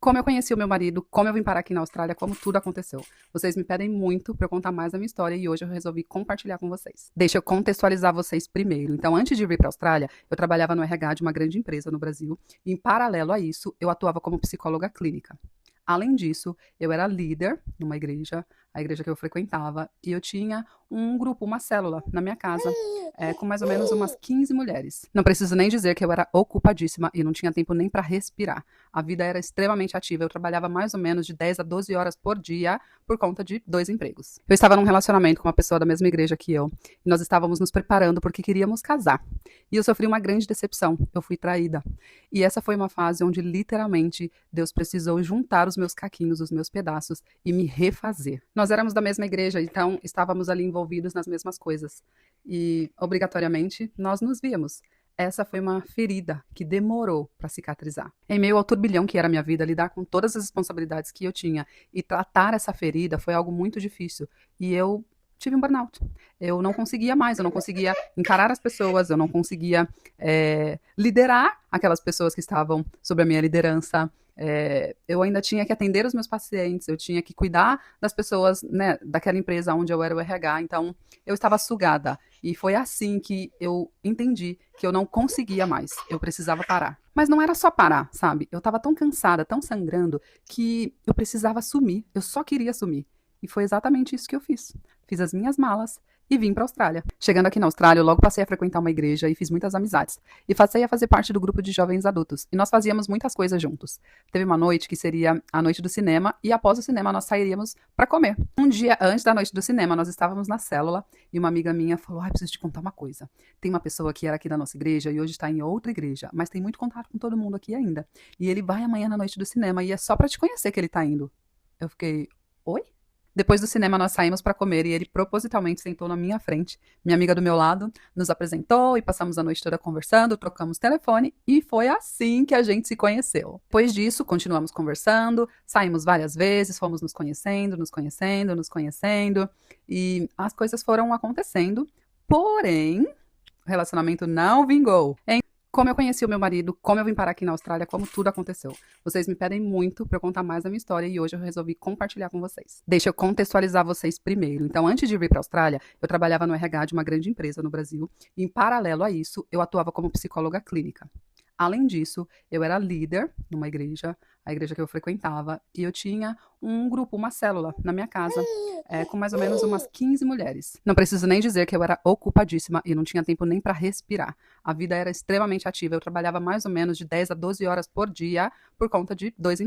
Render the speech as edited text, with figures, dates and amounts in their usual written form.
Como eu conheci o meu marido, como eu vim parar aqui na Austrália, como tudo aconteceu. Vocês me pedem muito para eu contar mais da minha história e hoje eu resolvi compartilhar com vocês. Deixa eu contextualizar vocês primeiro. Então, antes de vir para a Austrália, eu trabalhava no RH de uma grande empresa no Brasil e, em paralelo a isso, eu atuava como psicóloga clínica. Além disso, eu era líder numa igreja, a igreja que eu frequentava, e eu tinha um grupo, uma célula na minha casa, com mais ou menos umas 15 mulheres. Não preciso nem dizer que eu era ocupadíssima e não tinha tempo nem para respirar. A vida era extremamente ativa, eu trabalhava mais ou menos de 10 a 12 horas por dia por conta de 2 empregos. Eu estava num relacionamento com uma pessoa da mesma igreja que eu, e nós estávamos nos preparando porque queríamos casar. E eu sofri uma grande decepção, eu fui traída. E essa foi uma fase onde literalmente Deus precisou juntar os meus caquinhos, os meus pedaços e me refazer. Nós éramos da mesma igreja, então estávamos ali envolvidos nas mesmas coisas. E, obrigatoriamente, nós nos víamos. Essa foi uma ferida que demorou para cicatrizar. Em meio ao turbilhão que era a minha vida, lidar com todas as responsabilidades que eu tinha e tratar essa ferida foi algo muito difícil. E eu tive um burnout. Eu não conseguia mais, eu não conseguia encarar as pessoas, eu não conseguia liderar aquelas pessoas que estavam sob a minha liderança. Eu ainda tinha que atender os meus pacientes, eu tinha que cuidar das pessoas, né, daquela empresa onde eu era o RH, então eu estava sugada. E foi assim que eu entendi que eu não conseguia mais, eu precisava parar. Mas não era só parar, sabe? Eu estava tão cansada, tão sangrando, que eu precisava sumir, eu só queria sumir. E foi exatamente isso que eu fiz. Fiz as minhas malas e vim para a Austrália. Chegando aqui na Austrália, eu logo passei a frequentar uma igreja e fiz muitas amizades. E passei a fazer parte do grupo de jovens adultos. E nós fazíamos muitas coisas juntos. Teve uma noite que seria a noite do cinema e após o cinema nós sairíamos para comer. Um dia antes da noite do cinema, nós estávamos na célula e uma amiga minha falou: preciso te contar uma coisa. Tem uma pessoa que era aqui da nossa igreja e hoje está em outra igreja, mas tem muito contato com todo mundo aqui ainda. E ele vai amanhã na noite do cinema e é só para te conhecer que ele tá indo. Eu fiquei: oi? Depois do cinema, nós saímos para comer e ele propositalmente sentou na minha frente. Minha amiga do meu lado nos apresentou e passamos a noite toda conversando, trocamos telefone e foi assim que a gente se conheceu. Depois disso, continuamos conversando, saímos várias vezes, fomos nos conhecendo, nos conhecendo, nos conhecendo e as coisas foram acontecendo, porém, o relacionamento não vingou. Como eu conheci o meu marido, como eu vim parar aqui na Austrália, como tudo aconteceu. Vocês me pedem muito para eu contar mais da minha história e hoje eu resolvi compartilhar com vocês. Deixa eu contextualizar vocês primeiro. Então, antes de vir para a Austrália, eu trabalhava no RH de uma grande empresa no Brasil e, em paralelo a isso, eu atuava como psicóloga clínica. Além disso, eu era líder numa igreja, a igreja que eu frequentava, e eu tinha um grupo, uma célula na minha casa, com mais ou menos umas 15 mulheres. Não preciso nem dizer que eu era ocupadíssima e não tinha tempo nem para respirar. A vida era extremamente ativa, eu trabalhava mais ou menos de 10 a 12 horas por dia por conta de 2